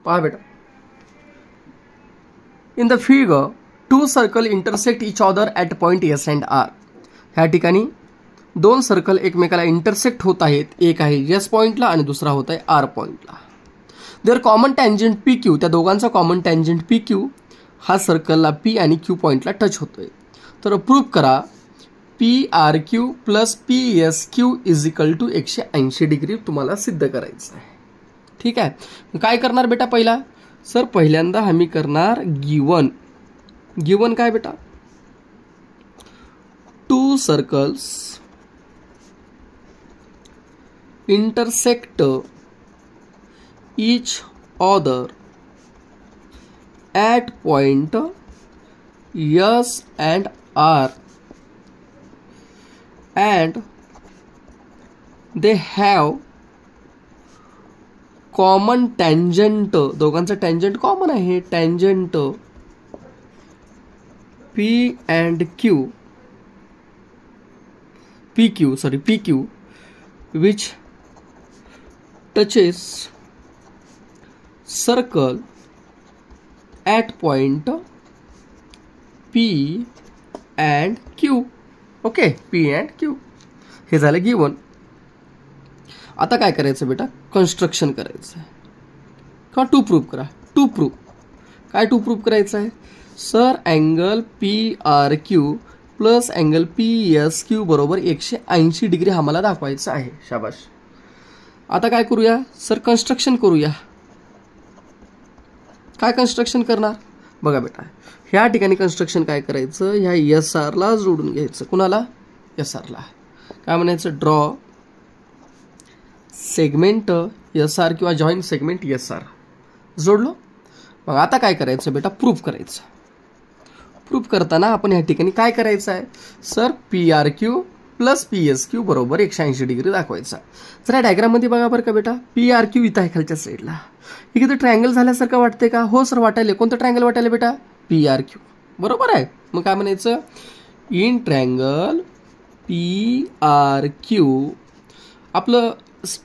पहा बेटा, in the figure two circle intersect each other at point S and R. ह्या ठिकाणी दोन सर्कल एकमेकाला इंटरसेक्ट होत आहेत. एक आहे एस पॉईंटला आणि दुसरा होत आहे आर पॉईंटला. There common tangent P Q, त्या दोघांचा कॉमन टँजंट पी क्यू हा सर्कलला पी आणि क्यू पॉईंटला टच होतोय. तर प्रूव्ह करा P R Q plus P S Q is equal to 180 degree तुम्हाला सिद्ध करायचं आहे. ठीक आहे, काय करणार बेटा पहिला? सर पहिल्यांदा आम्ही करणार गिवन. गिवन काय बेटा? To circles intersect each other at point S and R and they have common tangent. दोघांचा tangent कॉमन आहे. tangent P and Q, PQ which touches circle at point P and Q. Okay, P and Q हे झालं given. आता काय करायचं बेटा? Construction करायचं आहे का टू प्रूव्ह करा. टू प्रूव्ह काय? टू प्रूव्ह करायचं आहे sir angle P R Q plus angle P S Q बरोबर 180 डिग्री आम्हाला दाखवायचं आहे. शाबाश. आता काय करूया सर? कन्स्ट्रक्शन करूया. काय कन्स्ट्रक्शन करणार? बघा बेटा, ह्या ठिकाणी कन्स्ट्रक्शन काय करायचं? ह्या एस आरला जोडून घ्यायचं. कुणाला? एस आरला. काय म्हणायचं? ड्रॉ सेगमेंट एस आर किंवा जॉईंट सेगमेंट एस आर. जोडलो. मग आता काय करायचं बेटा? प्रूव्ह करायचं. प्रूव्ह करताना आपण ह्या ठिकाणी काय करायचं आहे sir? P R Q plus P S Q बरोबर 180 डिग्री दाखवायचा. तर या डायग्राममध्ये बघा बरं का बेटा, पी आर क्यू इथं आहे खालच्या साईडला. हे किती ट्रायंगल झाल्यासारखं वाटतंय का? हो सर वाटायला. कोणतं ट्रायंगल वाटायला बेटा? P R Q. बरोबर आहे. मग काय म्हणायचं? In triangle P R Q आपलं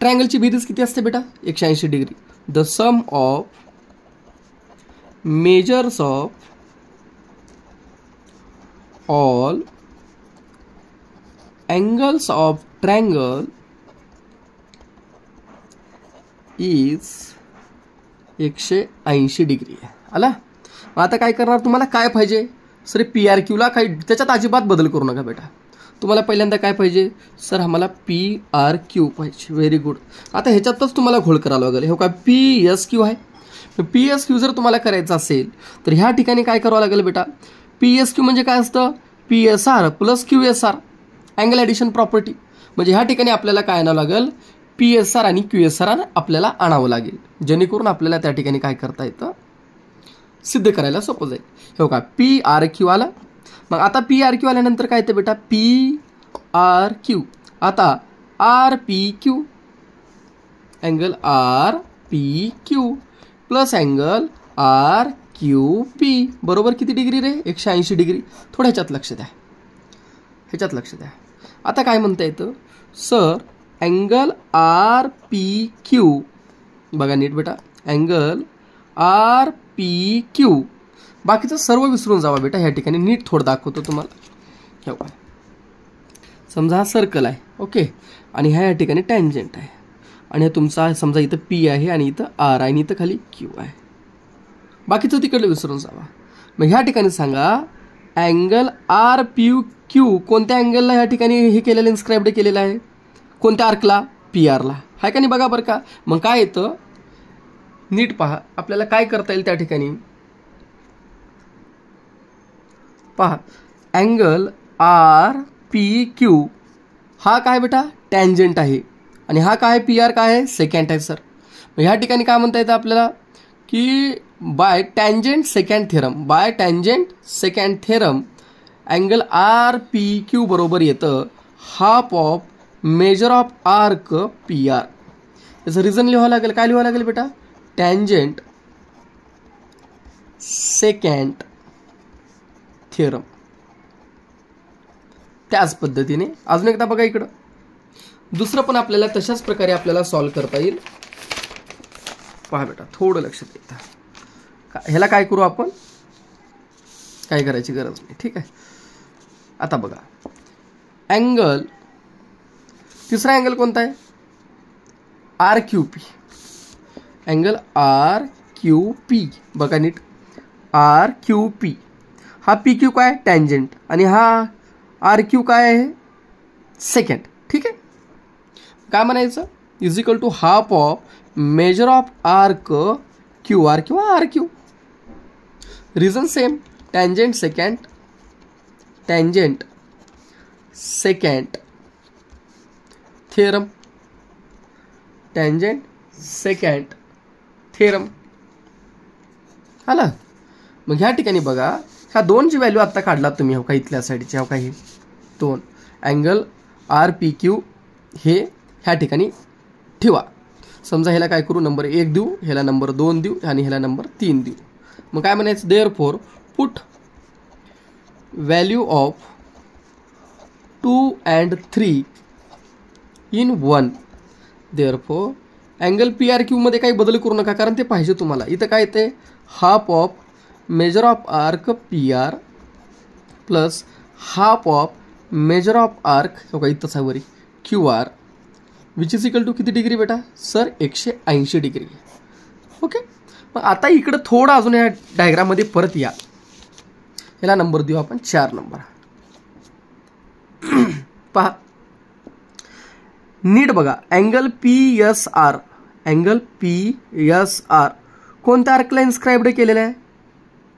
ट्रायंगलची बेरीज किती असते बेटा? 180 degree. The sum of measures of all angles of triangle is 180 degree. आला? आता काय करणार? तुम्हाला काय पाहिजे सर? पी आर क्यूला काही त्याच्यात अजिबात बदल करू नका बेटा. तुम्हाला पहिल्यांदा काय पाहिजे सर? आम्हाला पी आर क्यू पाहिजे. Very good. आता ह्याच्यातच तुम्हाला घोळ करावं लागेल. हे काय पी एस क्यू आहे. पी एस क्यू जर तुम्हाला करायचं असेल तर ह्या ठिकाणी काय करावं लागेल बेटा? पी एस क्यू म्हणजे काय असतं? P S R plus Q S R, angle addition property. म्हणजे ह्या ठिकाणी आपल्याला काय आणावं लागेल? पी एस आर आणि क्यू एस आर आपल्याला आणावं लागेल, जेणेकरून आपल्याला त्या ठिकाणी काय करता येतं? सिद्ध करायला सोपं जाईल. हे बघा, पी आर क्यू आलं. मग आता पी आर क्यू आल्यानंतर काय येतं बेटा? P R Q. आता R P Q, angle R P Q plus angle R Q P बरोबर किती डिग्री रे? 180 डिग्री. थोडं ह्याच्यात लक्ष द्या, ह्याच्यात लक्ष द्या. आता काय म्हणता येतं sir? Angle R P Q, बघा नीट बेटा, अँगल आर पी क्यू. बाकीचं सर्व विसरून जावा बेटा. ह्या ठिकाणी नीट थोडं दाखवतो तुम्हाला. हे बघा, समजा हा सर्कल आहे. ओके, आणि ह्या ठिकाणी टँजंट आहे. आणि हा तुमचा समजा इथं पी आहे आणि इथं आर आहे आणि इथं खाली क्यू आहे. बाकीचं तिकडलं विसरून जावा. मग ह्या ठिकाणी सांगा अँगल आर पी क्यू कोणत्या अँगलला ह्या ठिकाणी हे केलेलं इन्स्क्राईब्ड केलेलं आहे? कोणत्या आर्कला? पी आरला. हाय का नाही? बघा बरं का. मग काय येतं नीट पहा. आपल्याला काय करता येईल त्या ठिकाणी? पहा, अँगल आर पी क्यू हा काय बेटा? टँजंट आहे. आणि हा काय? पी आर काय आहे? सेकंड आहे सर. मग ह्या ठिकाणी काय म्हणता येतं आपल्याला की by tangent secant theorem, by tangent secant theorem angle R P Q बरोबर येतं half of major of arc P R. याचं रिझन लिहावं लागेल. काय लिहावं लागेल बेटा? Tangent secant theorem. त्याच पद्धतीने अजून एकदा बघा इकडं, दुसरं पण आपल्याला तशाच प्रकारे आपल्याला सॉल्व्ह करता येईल. पहा बेटा, थोडं लक्ष द्या. ह्याला काय करू आपण, काय करायची गरज नाही. ठीक आहे. आता बघा, अँगल, तिसरा अँगल कोणता आहे, RQP. अँगल RQP बघा नीट, RQP. हा PQ काय, टँजंट, आणि हा RQ काय आहे, सेकंड. ठीक आहे. काय म्हणायचं, is equal to half of major of arc QR किंवा RQ. Reason same, tangent secant, tangent secant theorem, tangent secant theorem. आला. मग ह्या ठिकाणी बघा, ह्या दोनची व्हॅल्यू आता काढलात तुम्ही, हो का, इथल्या साईडची, हो का, हे दोन अँगल RPQ हे ह्या ठिकाणी ठेवा. समजा ह्याला काय करू, नंबर 1 देऊ, ह्याला नंबर 2 देऊ, आणि ह्याला नंबर 3 देऊ. मग काय म्हणायचं, therefore put value of 2 and 3 in 1. Therefore angle PRQ मध्ये काही बदल करू नका, कारण ते पाहिजे तुम्हाला. इथं काय येते, half of major of arc PR plus half of major of arc, हो का, इथंच आहे वरी, QR, which is equal to किती डिग्री बेटा, सर 180 डिग्री. ओके. मग आता इकडं थोडं अजून या डायग्राममध्ये परत या. ह्याला नंबर देऊ आपण 4 नंबर. पहा नीट बघा, अँगल PSR, अँगल PSR कोणत्या आर्कला इन्स्क्राइब्ड केलेला आहे,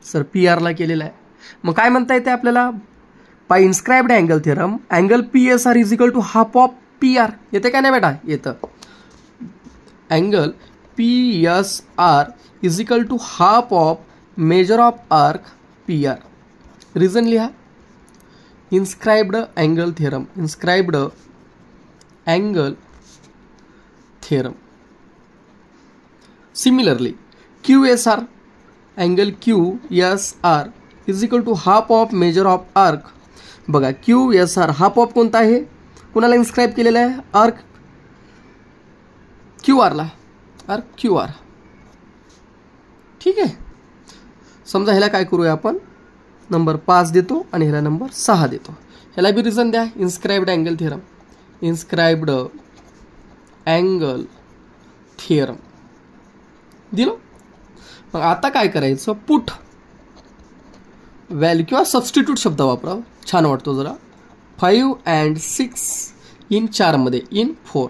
सर PR ला केलेला आहे. मग काय म्हणता येते आपल्याला, by inscribed angle theorem angle PSR is equal to half of PR. येते काय नाही बेटा, येतं. Angle PSR is equal to half of major of arc PR. Reason लिहा, inscribed angle theorem, inscribed angle theorem. Similarly QSR, angle QSR is equal to half of major of arc. बघा, QSR half of कोणता आहे, कुणाला इन्स्क्राइब केलेला आहे, arc QRला, arc QR. ठीक आहे. समजा ह्याला काय करूया आपण, नंबर 5 देतो आणि ह्याला नंबर 6 देतो. ह्याला बी रिझन द्या, inscribed angle theorem, inscribed angle theorem दिलं. मग आता काय करायचं, पुट व्हॅल्यू किंवा सबस्टिट्यूट शब्द वापरा, छान वाटतो जरा. 5 and 6 in 4 मध्ये, in 4.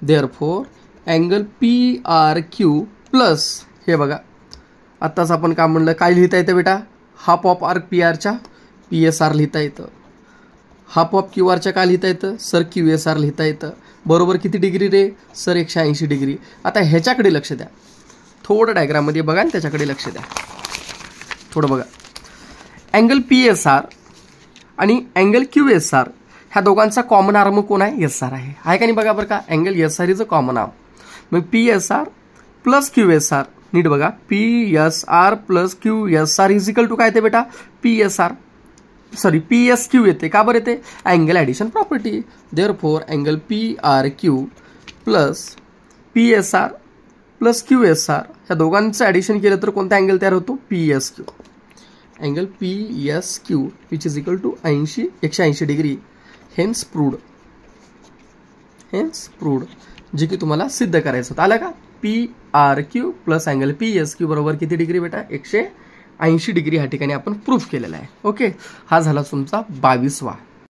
Therefore angle PRQ plus, हे बघा आत्ताच आपण काय म्हणलं, काय लिहिता येतं बेटा, हाफ ऑफ आर्क PRच्या PSR लिहिता येतं, हाफ ऑफ QRच्या काय लिहिता येतं, सर QSR लिहिता येतं. बरोबर किती डिग्री रे, सर 180 डिग्री. आता ह्याच्याकडे लक्ष द्या, थोडं डायग्राममध्ये बघा आणि त्याच्याकडे लक्ष द्या. थोडं बघा, अँगल PSR आणि अँगल QSR ह्या दोघांचा कॉमन आर्म कोण आहे, SR आहे. आहे का नाही बघा बरं का, angle SR is a common arm. मग PSR प्लस QSR, नीट बघा, PSR plus QSR is equal to काय येते बेटा, PSQ येते. का बरं येते, angle addition property. Therefore angle PRQ plus PSR plus QSR ह्या दोघांचं ॲडिशन केलं तर कोणता अँगल तयार होतो, PSQ. Angle PSQ which is equal to 180 degree. Hence proved, जे की तुम्हाला सिद्ध करायचं होतं. आलं का, PRQ प्लस अँगल PSQ बरोबर किती डिग्री बेटा, 180 डिग्री ह्या ठिकाणी आपण प्रूफ केलेला आहे. ओके. हा झाला तुमचा 22वा.